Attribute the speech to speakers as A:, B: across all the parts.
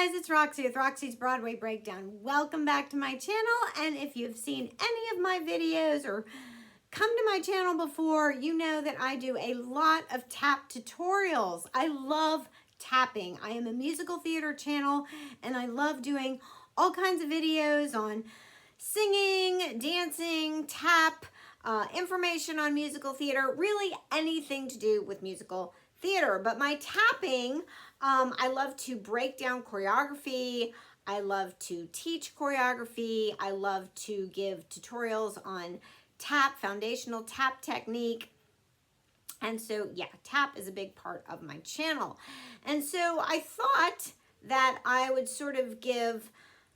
A: guys, it's Roxie with Roxie's Broadway Breakdown. Welcome back to my channel, and if you've seen any of my videos or come to my channel before, you know that I do a lot of tap tutorials. I love tapping. I am a musical theater channel, and I love doing all kinds of videos on singing, dancing, tap, information on musical theater, really anything to do with musical theater. But my tapping, I love to break down choreography. I love to teach choreography. I love to give tutorials on tap, foundational tap technique. And so, yeah, tap is a big part of my channel. And so I thought that I would sort of give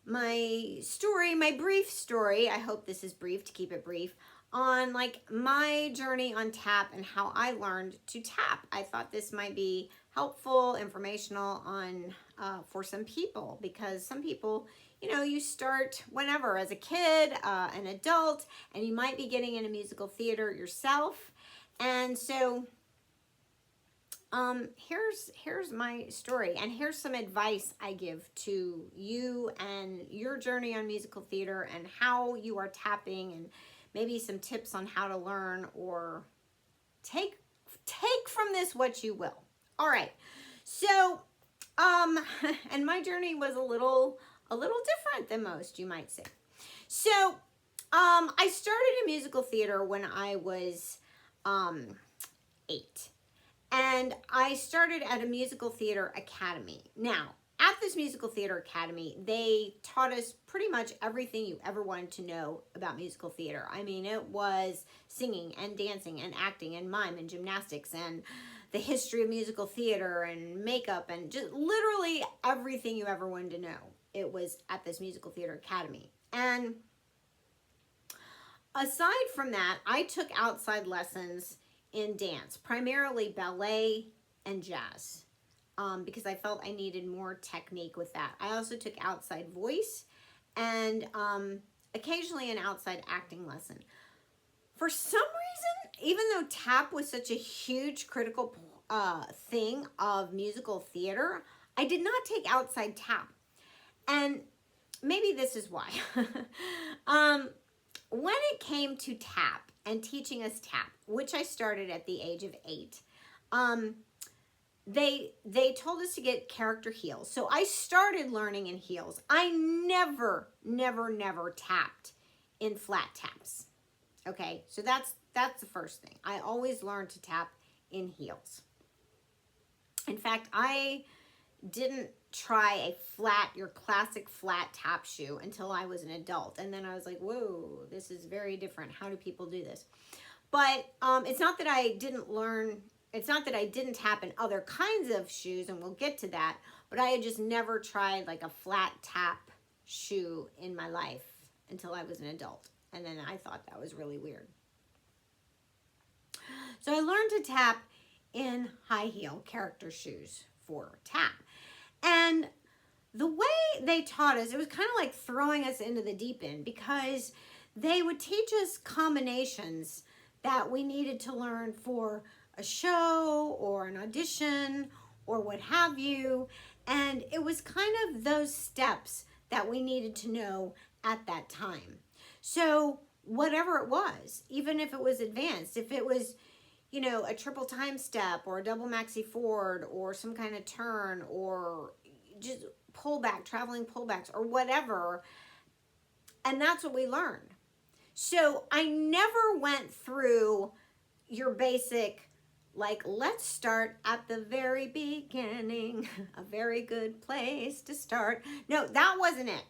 A: my story, my brief story, I hope this is brief to keep it brief, on like my journey on tap and how I learned to tap. I thought this might be helpful, informational on for some people, because some people, you know, you start whenever, as a kid, an adult, and you might be getting into musical theater yourself. And so here's my story, and here's some advice I give to you and your journey on musical theater and how you are tapping, and maybe some tips on how to learn, or take from this what you will. All right. So, and my journey was a little different than most, you might say. So, I started in musical theater when I was 8. And I started at a musical theater academy. Now, at this musical theater academy, they taught us pretty much everything you ever wanted to know about musical theater. I mean, it was singing and dancing and acting and mime and gymnastics and the history of musical theater and makeup and just literally everything you ever wanted to know. It was at this musical theater academy. And aside from that, I took outside lessons in dance, primarily ballet and jazz, because I felt I needed more technique with that. I also took outside voice and occasionally an outside acting lesson. For some reason, even though tap was such a huge critical thing of musical theater, I did not take outside tap. And maybe this is why. When it came to tap and teaching us tap, which I started at the age of 8, they told us to get character heels. So I started learning in heels. I never tapped in flat taps. Okay, so that's the first thing. I always learned to tap in heels. In fact, I didn't try your classic flat tap shoe until I was an adult. And then I was like, whoa, this is very different. How do people do this? But it's not that I didn't learn, it's not that I didn't tap in other kinds of shoes, and we'll get to that, but I had just never tried like a flat tap shoe in my life until I was an adult. And then I thought that was really weird. So I learned to tap in high heel character shoes for tap. And the way they taught us, it was kind of like throwing us into the deep end, because they would teach us combinations that we needed to learn for a show or an audition or what have you. And it was kind of those steps that we needed to know at that time. So whatever it was, even if it was advanced, if it was, you know, a triple time step or a double maxi forward or some kind of turn or just pullback, traveling pullbacks or whatever. And that's what we learned. So I never went through your basic, like, let's start at the very beginning, a very good place to start. No, that wasn't it.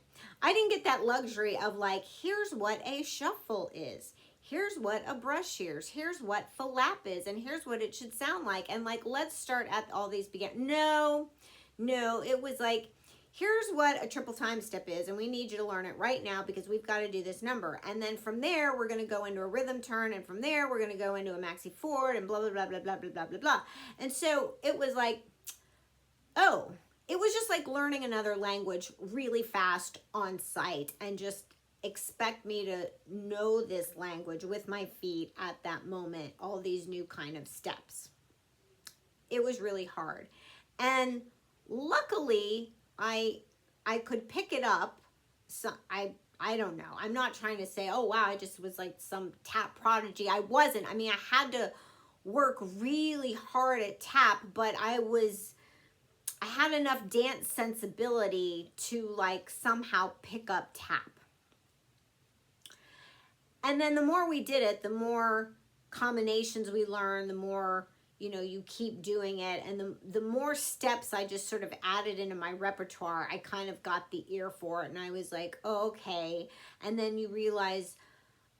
A: I didn't get that luxury of like, here's what a shuffle is. Here's what a brush is. Here's what flap is. And here's what it should sound like. And like, let's start at all these No, it was like, here's what a triple time step is, and we need you to learn it right now because we've got to do this number. And then from there, we're going to go into a rhythm turn, and from there, we're going to go into a maxi forward, and blah, blah, blah, blah, blah, blah, blah, blah, blah. And so it was like, oh, it was just like learning another language really fast on site, and just expect me to know this language with my feet at that moment, all these new kind of steps. It was really hard. And luckily, I I could pick it up. So I don't know. I'm not trying to say, oh wow, I just was like some tap prodigy. I wasn't. I mean, I had to work really hard at tap, but I had enough dance sensibility to like somehow pick up tap. And then the more we did it, the more combinations we learned, the more, you know, you keep doing it. And the more steps I just sort of added into my repertoire, I kind of got the ear for it. And I was like, oh, okay. And then you realize,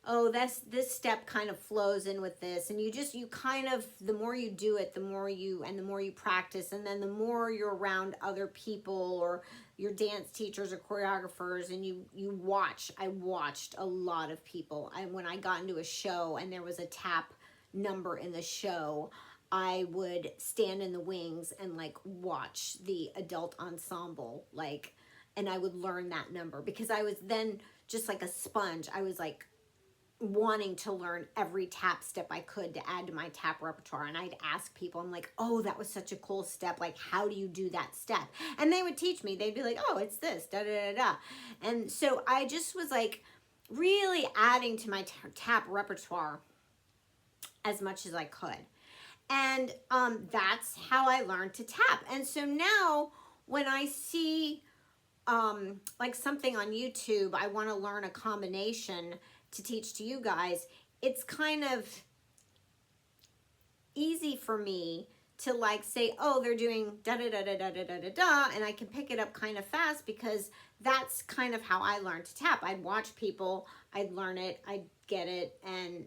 A: oh, this step kind of flows in with this. And you kind of, the more you do it, the more you practice. And then the more you're around other people or your dance teachers or choreographers, and you watch. I watched a lot of people. When I got into a show and there was a tap number in the show, I would stand in the wings and like watch the adult ensemble, like, and I would learn that number because I was then just like a sponge. I was like wanting to learn every tap step I could to add to my tap repertoire. And I'd ask people, I'm like, oh, that was such a cool step. Like, how do you do that step? And they would teach me. They'd be like, oh, it's this, da da da da. And so I just was like really adding to my tap repertoire as much as I could. And that's how I learned to tap. And so now when I see like something on YouTube, I want to learn a combination to teach to you guys, it's kind of easy for me to like say, oh, they're doing da da da da da da da da da, and I can pick it up kind of fast because that's kind of how I learned to tap. I'd watch people, I'd learn it, I'd get it, and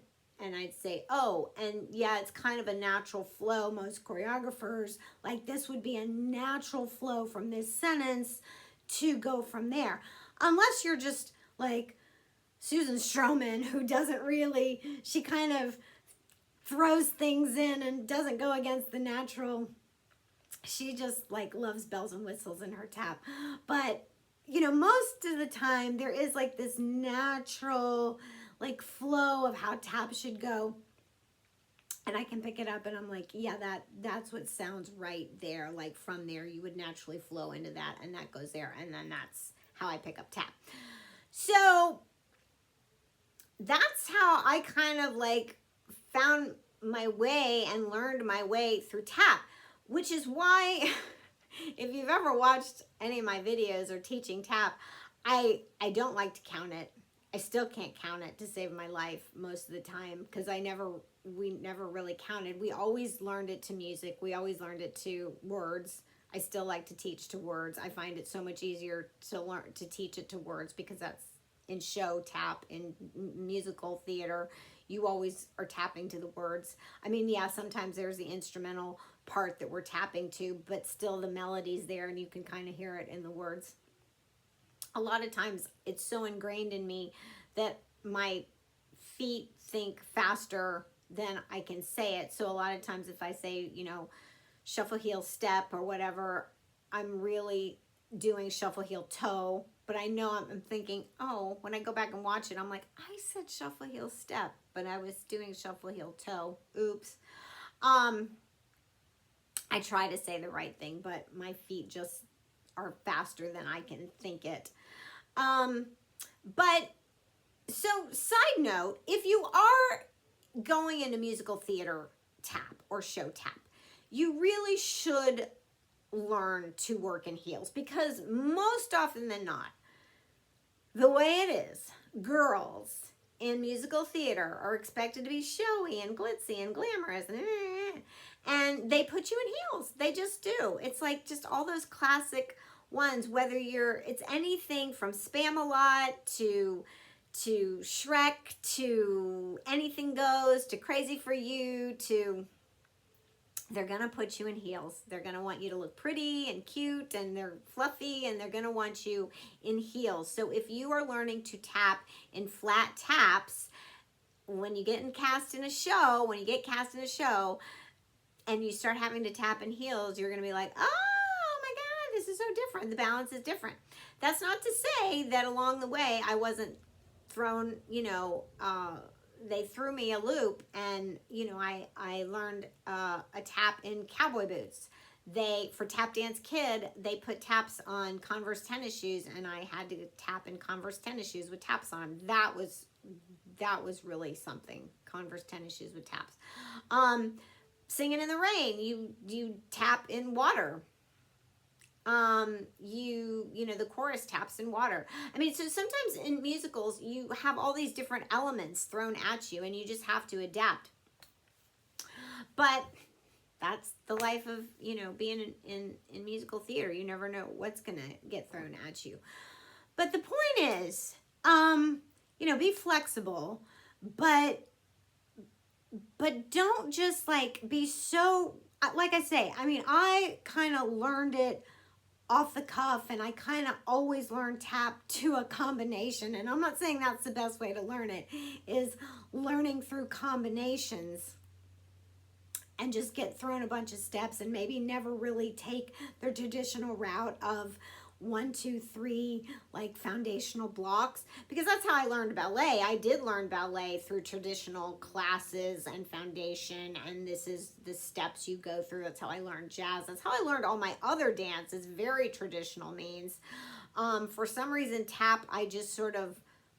A: I'd say, oh, and yeah, it's kind of a natural flow. Most choreographers, like this would be a natural flow from this sentence to go from there. Unless you're just like Susan Stroman, who doesn't really, she kind of throws things in and doesn't go against the natural. She just like loves bells and whistles in her tap. But, you know, most of the time there is like this natural like flow of how tap should go. And I can pick it up and I'm like, yeah, that's what sounds right there. Like from there, you would naturally flow into that and that goes there. And then that's how I pick up tap. So that's how I kind of like found my way and learned my way through tap, which is why if you've ever watched any of my videos or teaching tap, I don't like to count it. I still can't count it to save my life most of the time because we never really counted. We always learned it to music. We always learned it to words. I still like to teach to words. I find it so much easier to teach it to words because that's in show tap, in musical theater, you always are tapping to the words. I mean, yeah, sometimes there's the instrumental part that we're tapping to, but still the melody's there and you can kind of hear it in the words. A lot of times it's so ingrained in me that my feet think faster than I can say it. So a lot of times if I say, you know, shuffle heel step or whatever, I'm really doing shuffle heel toe. But I know I'm thinking, oh, when I go back and watch it, I'm like, I said shuffle heel step, but I was doing shuffle heel toe. Oops. I try to say the right thing, but my feet just are faster than I can think it. But so side note, if you are going into musical theater tap or show tap, you really should learn to work in heels because most often than not, the way it is, girls in musical theater are expected to be showy and glitzy and glamorous and they put you in heels. They just do. It's like just all those classic ones, whether it's anything from Spam-A-Lot to Shrek to Anything Goes to Crazy for You to... They're going to put you in heels. They're going to want you to look pretty and cute and they're fluffy and they're going to want you in heels. So if you are learning to tap in flat taps, when you get cast in a show and you start having to tap in heels, you're going to be like, oh my God, this is so different. The balance is different. That's not to say that along the way I wasn't thrown, you know, they threw me a loop and, you know, I learned a tap in cowboy boots for Tap Dance Kid, they put taps on Converse tennis shoes, and I had to tap in Converse tennis shoes with taps on them. That was really something. Converse tennis shoes with taps. Singing in the Rain, you tap in water. You know, the chorus taps in water. I mean, so sometimes in musicals, you have all these different elements thrown at you, and you just have to adapt. But that's the life of, you know, being in musical theater. You never know what's going to get thrown at you. But the point is, you know, be flexible, but don't just like be so, like I say, I mean, I kind of learned it off the cuff, and I kind of always learn tap to a combination. And I'm not saying that's the best way to learn it, is learning through combinations and just get thrown a bunch of steps and maybe never really take the traditional route of 1, 2, 3, like foundational blocks, because that's how I learned ballet. I did learn ballet through traditional classes and foundation, and this is the steps you go through. That's how I learned jazz. That's how I learned all my other dances, very traditional means. For some reason, tap, I just sort of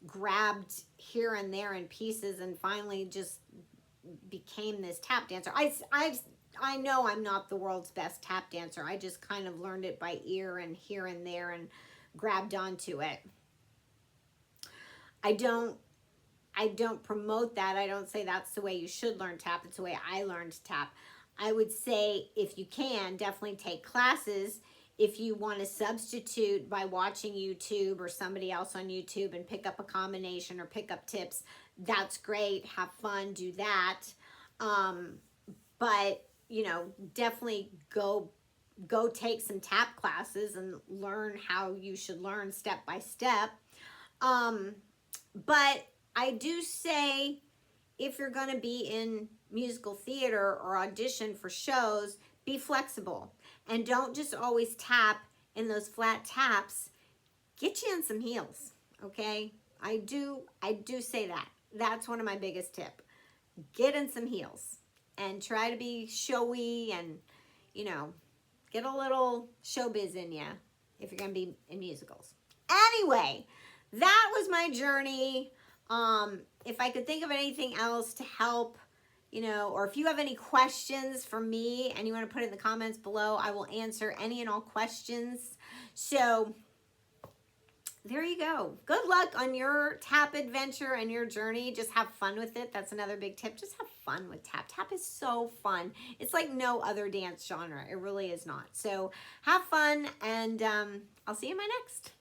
A: grabbed here and there in pieces and finally just became this tap dancer. I know I'm not the world's best tap dancer. I just kind of learned it by ear and here and there and grabbed onto it. I don't promote that. I don't say that's the way you should learn tap. It's the way I learned tap. I would say, if you can, definitely take classes. If you want to substitute by watching YouTube or somebody else on YouTube and pick up a combination or pick up tips, that's great. Have fun, do that. But, you know, definitely go take some tap classes and learn how you should learn step by step. But I do say, if you're going to be in musical theater or audition for shows, be flexible and don't just always tap in those flat taps. Get you in some heels, okay? I do say that. That's one of my biggest tips. Get in some heels and try to be showy and, you know, get a little showbiz in you if you're going to be in musicals. Anyway, that was my journey. If I could think of anything else to help, you know, or if you have any questions for me and you want to put it in the comments below, I will answer any and all questions. So there you go. Good luck on your tap adventure and your journey. Just have fun with it. That's another big tip. Just have fun with tap. Tap is so fun. It's like no other dance genre. It really is not. So have fun, and I'll see you in my next.